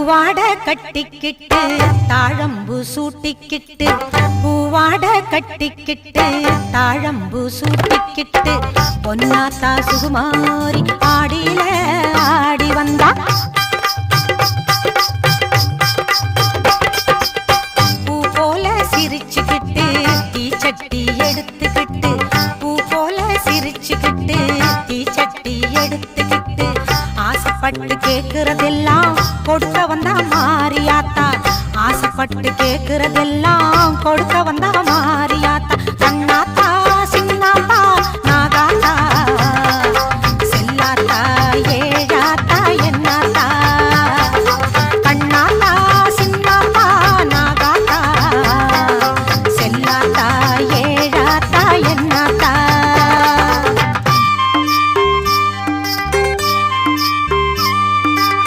பூவாட கட்டிக்கிட்டு தாழம்பு சூட்டிக்கிட்டு பூவாட கட்டிக்கிட்டு தாழம்பு சூட்டிக்கிட்டு பொன்னாத்தா சுகுமாரி ஆடியில ஆடி வந்தா பூ போல சிரிச்சுக்கிட்டு தீச்சட்டி எடுத்துக்கிட்டு பூ போல சிரிச்சுக்கிட்டு தீச்சட்டி எடுத்துக்கிட்டு ஆசைப்பட்டு கேக்குறதெல்லாம் கொடுக்க வந்தா மாரியாத்தா ஆசைப்பட்டு கேக்குறதெல்லாம் கொடுக்க வந்தா மாரியாத்தா கண்ணாத்தா